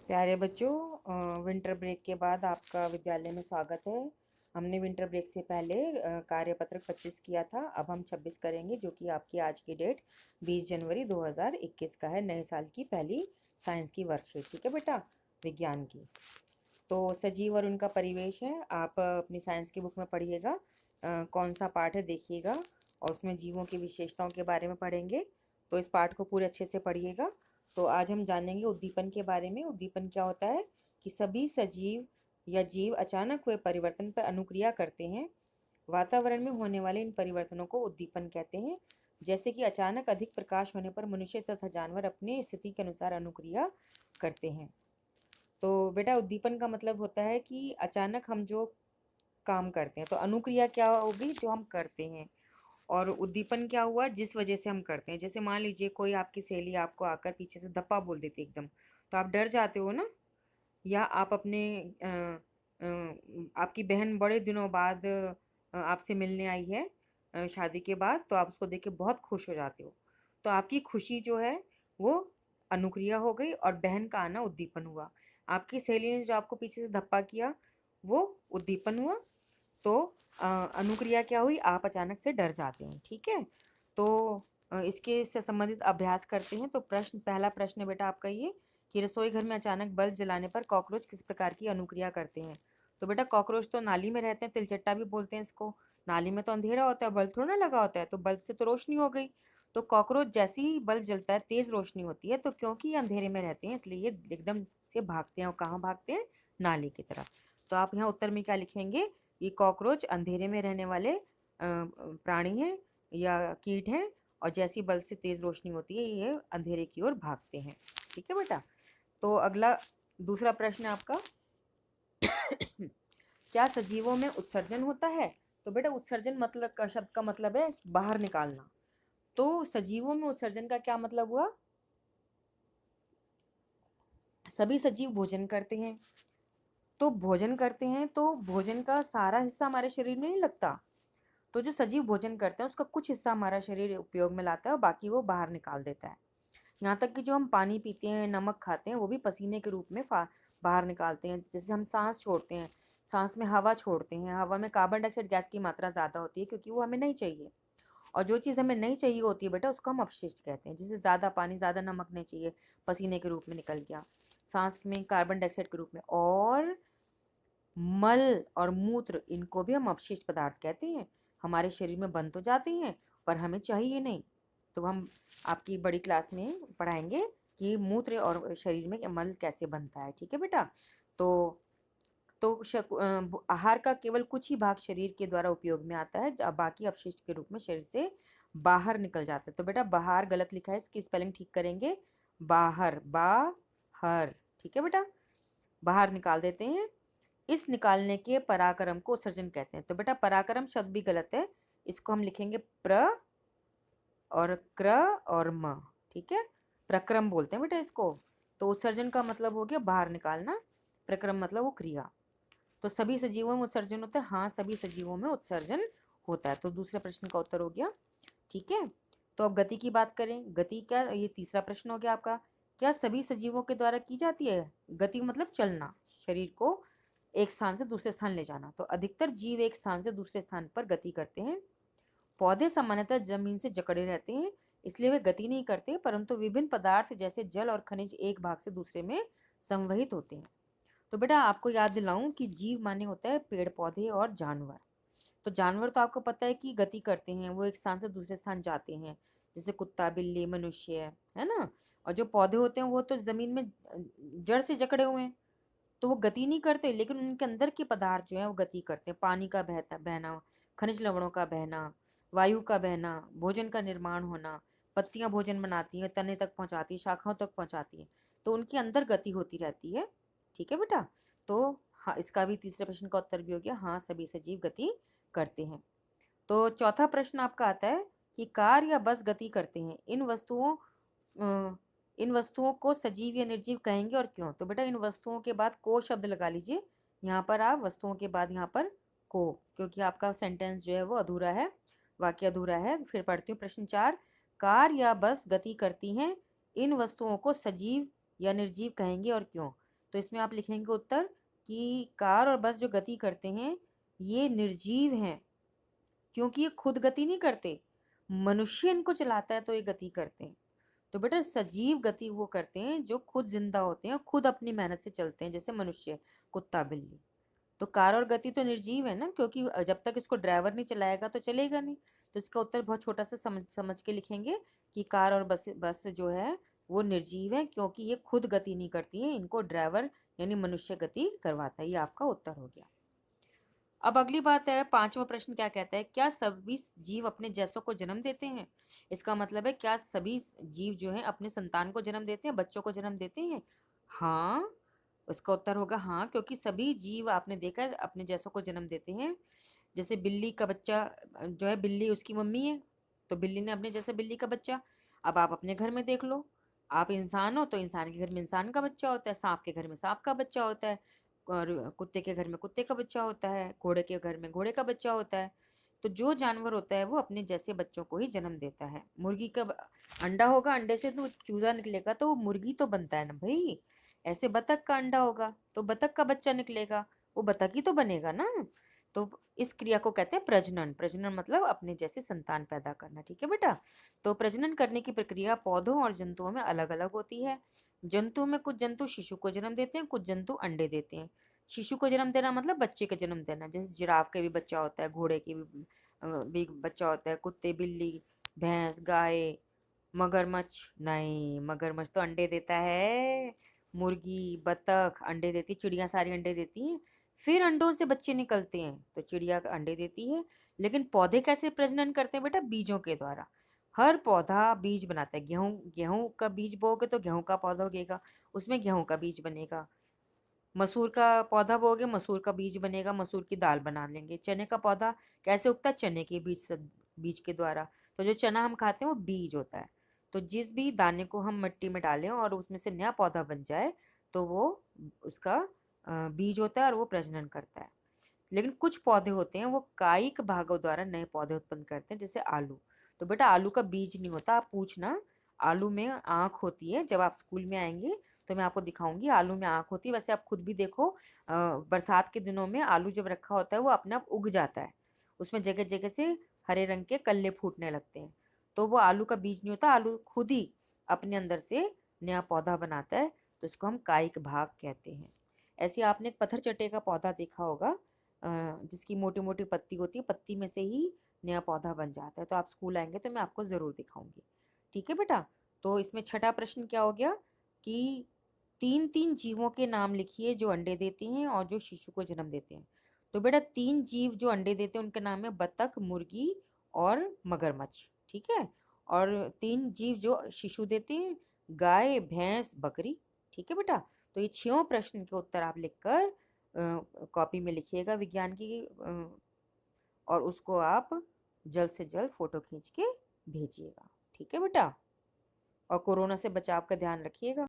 प्यारे बच्चों, winter break के बाद आपका विद्यालय में स्वागत है। हमने विंटर ब्रेक से पहले कार्यपत्रक 25 किया था। अब हम 26 करेंगे, जो कि आपकी आज की डेट 20 जनवरी 2021 का है। नए साल की पहली साइंस की वर्कशीट, ठीक है बेटा, विज्ञान की। तो सजीव और उनका परिवेश है। आप अपनी साइंस की बुक में पढ़िएगा, कौन सा पाठ है देखिएगा, और उसमें जीवों की विशेषताओं के बारे में पढ़ेंगे। तो इस पाठ को पूरे अच्छे से पढ़िएगा। तो आज हम जानेंगे उद्दीपन के बारे में। उद्दीपन क्या होता है कि सभी सजीव या जीव अचानक हुए परिवर्तन पर अनुक्रिया करते हैं। वातावरण में होने वाले इन परिवर्तनों को उद्दीपन कहते हैं। जैसे कि अचानक अधिक प्रकाश होने पर मनुष्य तथा जानवर अपने स्थिति के अनुसार अनुक्रिया करते हैं। तो बेटा, उद्दीपन का मतलब होता है कि अचानक हम जो काम करते हैं। तो अनुक्रिया क्या होगी? जो हम करते हैं। और उद्दीपन क्या हुआ? जिस वजह से हम करते हैं। जैसे मान लीजिए कोई आपकी सहेली आपको आकर पीछे से धप्पा बोल देती एकदम, तो आप डर जाते हो ना। या आप अपने आपकी बहन बड़े दिनों बाद आपसे मिलने आई है शादी के बाद, तो आप उसको देख के बहुत खुश हो जाते हो। तो आपकी खुशी जो है वो अनुक्रिया हो गई, और बहन का आना उद्दीपन हुआ। आपकी सहेली ने जो आपको पीछे से धप्पा किया वो उद्दीपन हुआ। तो अनुक्रिया क्या हुई? आप अचानक से डर जाते हैं, ठीक है। तो इसके से संबंधित अभ्यास करते हैं। तो पहला प्रश्न है बेटा आपका ये, कि रसोई घर में अचानक बल्ब जलाने पर कॉकरोच किस प्रकार की अनुक्रिया करते हैं। तो बेटा, कॉकरोच तो नाली में रहते हैं, तिलचट्टा भी बोलते हैं इसको। नाली में तो अंधेरा होता है, बल्ब थोड़ा ना लगा होता है, तो बल्ब से तो रोशनी हो गई। तो कॉकरोच जैसे ही बल्ब जलता है तेज रोशनी होती है, तो क्योंकि ये अंधेरे में रहते हैं इसलिए ये एकदम से भागते हैं। और कहाँ भागते हैं? नाली की तरफ। तो आप यहाँ उत्तर में क्या लिखेंगे? ये कॉकरोच अंधेरे में रहने वाले प्राणी हैं या कीट हैं, और जैसी बल्ब से तेज रोशनी होती है ये अंधेरे की ओर भागते हैं, ठीक है बेटा। तो अगला दूसरा प्रश्न है आपका, क्या सजीवों में उत्सर्जन होता है? तो बेटा, उत्सर्जन मतलब का शब्द का मतलब है बाहर निकालना। तो सजीवों में उत्सर्जन का क्या मतलब हुआ? सभी सजीव भोजन करते हैं। तो भोजन करते हैं तो भोजन का सारा हिस्सा हमारे शरीर में नहीं लगता। तो जो सजीव भोजन करते हैं उसका कुछ हिस्सा हमारा शरीर उपयोग में लाता है और बाकी वो बाहर निकाल देता है। यहाँ तक कि जो हम पानी पीते हैं, नमक खाते हैं, वो भी पसीने के रूप में बाहर निकालते हैं। जैसे हम सांस छोड़ते हैं, सांस में हवा छोड़ते हैं, हवा में कार्बन डाइऑक्साइड गैस की मात्रा ज़्यादा होती है क्योंकि वो हमें नहीं चाहिए। और जो चीज़ हमें नहीं चाहिए होती है बेटा, उसको हम अपशिष्ट कहते हैं। जैसे ज़्यादा पानी, ज़्यादा नमक नहीं चाहिए, पसीने के रूप में निकल गया। सांस में कार्बन डाइऑक्साइड के रूप में। और मल और मूत्र, इनको भी हम अपशिष्ट पदार्थ कहते हैं। हमारे शरीर में बन तो जाते हैं पर हमें चाहिए नहीं। तो हम आपकी बड़ी क्लास में पढ़ाएंगे कि मूत्र और शरीर में मल कैसे बनता है, ठीक है बेटा। तो आहार का केवल कुछ ही भाग शरीर के द्वारा उपयोग में आता है, जब बाकी अपशिष्ट के रूप में शरीर से बाहर निकल जाता है। तो बेटा, बाहर गलत लिखा है, इसकी स्पेलिंग ठीक करेंगे। बाहर, बाहर, ठीक है बेटा, बाहर निकाल देते हैं। इस निकालने के पराक्रम को उत्सर्जन कहते हैं। तो बेटा, पराक्रम शब्द भी गलत है, इसको हम लिखेंगे प्र और क्र और म, ठीक है। प्रक्रम बोलते हैं बेटा इसको। तो उत्सर्जन का मतलब हो गया बाहर निकालना, प्रक्रम मतलब वो क्रिया। तो सभी सजीवों में उत्सर्जन होता है? हाँ, सभी सजीवों में उत्सर्जन होता है। तो दूसरे प्रश्न का उत्तर हो गया, ठीक है। तो अब गति की बात करें। गति क्या? ये तीसरा प्रश्न हो गया आपका। क्या सभी सजीवों के द्वारा की जाती है? गति मतलब चलना, शरीर को एक स्थान से दूसरे स्थान ले जाना। तो अधिकतर जीव एक स्थान से दूसरे स्थान पर गति करते हैं। पौधे सामान्यतः जमीन से जकड़े रहते हैं, इसलिए वे गति नहीं करते, परंतु विभिन्न पदार्थ जैसे जल और खनिज एक भाग से दूसरे में संवहित होते हैं। तो बेटा, आपको याद दिलाऊं कि जीव माने होता है पेड़ पौधे और जानवर। तो जानवर तो आपको पता है कि गति करते हैं, वो एक स्थान से दूसरे स्थान जाते हैं, जैसे कुत्ता, बिल्ली, मनुष्य, है ना। और जो पौधे होते हैं वो तो जमीन में जड़ से जकड़े हुए हैं, तो वो गति नहीं करते, लेकिन उनके अंदर के पदार्थ जो है वो गति करते हैं। पानी का बहना, खनिज लवणों का बहना, वायु का बहना, भोजन का निर्माण होना। पत्तियां भोजन बनाती हैं, तने तक पहुंचाती है, शाखाओं तक पहुंचाती है, तो उनके अंदर गति होती रहती है, ठीक है बेटा। तो हाँ, इसका भी तीसरे प्रश्न का उत्तर भी हो गया, हाँ सभी सजीव गति करते हैं। तो चौथा प्रश्न आपका आता है कि कार या बस गति करते हैं, इन वस्तुओं को सजीव या निर्जीव कहेंगे और क्यों? तो बेटा, इन वस्तुओं के बाद को शब्द लगा लीजिए। यहाँ पर आप वस्तुओं के बाद यहाँ पर को, क्योंकि आपका सेंटेंस जो है वो अधूरा है, वाक्य अधूरा है। फिर पढ़ती हूँ प्रश्न 4। कार या बस गति करती हैं, इन वस्तुओं को सजीव या निर्जीव कहेंगे और क्यों? तो इसमें आप लिखेंगे उत्तर कि कार और बस जो गति करते हैं ये निर्जीव हैं, क्योंकि ये खुद गति नहीं करते, मनुष्य इनको चलाता है तो ये गति करते हैं। तो बेटा सजीव गति वो करते हैं जो खुद जिंदा होते हैं, खुद अपनी मेहनत से चलते हैं, जैसे मनुष्य, कुत्ता, बिल्ली। तो कार और गति तो निर्जीव है ना, क्योंकि जब तक इसको ड्राइवर नहीं चलाएगा तो चलेगा नहीं। तो इसका उत्तर बहुत छोटा सा समझ समझ के लिखेंगे कि कार और बस बस जो है वो निर्जीव है, क्योंकि ये खुद गति नहीं करती है, इनको ड्राइवर यानी मनुष्य गति करवाता है। ये आपका उत्तर हो गया। अब अगली बात है, पांचवा प्रश्न क्या कहता है, क्या सभी जीव अपने जैसों को जन्म देते हैं? इसका मतलब है क्या सभी जीव जो है अपने संतान को जन्म देते हैं, बच्चों को जन्म देते हैं? हाँ, उसका उत्तर होगा हाँ, क्योंकि सभी जीव आपने देखा है अपने जैसों को जन्म देते हैं। जैसे बिल्ली का बच्चा जो है, बिल्ली उसकी मम्मी है, तो बिल्ली ने अपने जैसे बिल्ली का बच्चा। अब आप अपने घर में देख लो, आप इंसान हो तो इंसान के घर में इंसान का बच्चा होता है, सांप के घर में सांप का बच्चा होता है, और कुत्ते के घर में कुत्ते का बच्चा होता है, घोड़े के घर में घोड़े का बच्चा होता है। तो जो जानवर होता है वो अपने जैसे बच्चों को ही जन्म देता है। मुर्गी का अंडा होगा, अंडे से तो चूजा निकलेगा, तो वो मुर्गी तो बनता है ना भाई। ऐसे बतख का अंडा होगा तो बतख का बच्चा निकलेगा, वो बतख ही तो बनेगा ना। तो इस क्रिया को कहते हैं प्रजनन। प्रजनन मतलब अपने जैसे संतान पैदा करना। ठीक है बेटा। तो प्रजनन करने की प्रक्रिया पौधों और जंतुओं में अलग अलग होती है। जंतु में कुछ जंतु शिशु को जन्म देते हैं, कुछ जंतु अंडे देते हैं। शिशु को जन्म देना मतलब बच्चे का जन्म देना, जैसे जिराफ के भी बच्चा होता है, घोड़े के भी बच्चा होता है, कुत्ते, बिल्ली, भैंस, गाय, मगरमच्छ नहीं, मगरमच्छ तो अंडे देता है। मुर्गी, बतख अंडे देती, चिड़िया सारी अंडे देती हैं। फिर अंडों से बच्चे निकलते हैं, तो चिड़िया अंडे देती है। लेकिन पौधे कैसे प्रजनन करते हैं बेटा? बीजों के द्वारा। हर पौधा बीज बनाता है। गेहूं गेहूं का बीज बोओगे तो गेहूं का पौधा उगेगा, उसमें गेहूं का बीज बनेगा। मसूर का पौधा बोओगे, मसूर का बीज बनेगा, मसूर की दाल बना लेंगे। चने का पौधा कैसे उगता है? चने के बीज के द्वारा। तो जो चना हम खाते हैं वो बीज होता है। तो जिस भी दाने को हम मिट्टी में डालें और उसमें से नया पौधा बन जाए, तो वो उसका बीज होता है और वो प्रजनन करता है। लेकिन कुछ पौधे होते हैं वो कायिक भागों द्वारा नए पौधे उत्पन्न करते हैं, जैसे आलू। तो बेटा आलू का बीज नहीं होता, आप पूछना। आलू में आँख होती है, जब आप स्कूल में आएंगे तो मैं आपको दिखाऊंगी, आलू में आँख होती है। वैसे आप खुद भी देखो, बरसात के दिनों में आलू जब रखा होता है वो अपने आप उग जाता है, उसमें जगह जगह से हरे रंग के कल्ले फूटने लगते हैं। तो वो आलू का बीज नहीं होता, आलू खुद ही अपने अंदर से नया पौधा बनाता है, तो इसको हम कायिक भाग कहते हैं। ऐसे आपने एक पत्थर चट्टे का पौधा देखा होगा, जिसकी मोटी मोटी पत्ती होती है, पत्ती में से ही नया पौधा बन जाता है। तो आप स्कूल आएंगे तो मैं आपको ज़रूर दिखाऊंगी। ठीक है बेटा। तो इसमें छठा प्रश्न क्या हो गया कि तीन तीन जीवों के नाम लिखिए जो अंडे देते हैं और जो शिशु को जन्म देते हैं। तो बेटा तीन जीव जो अंडे देते हैं उनके नाम है बतख, मुर्गी और मगरमच्छ। ठीक है। और तीन जीव जो शिशु देते हैं, गाय, भैंस, बकरी। ठीक है बेटा। तो ये 6 प्रश्न के उत्तर आप लिखकर कॉपी में लिखिएगा विज्ञान की, और उसको आप जल्द से जल्द फोटो खींच के भेजिएगा। ठीक है बेटा। और कोरोना से बचाव का ध्यान रखिएगा।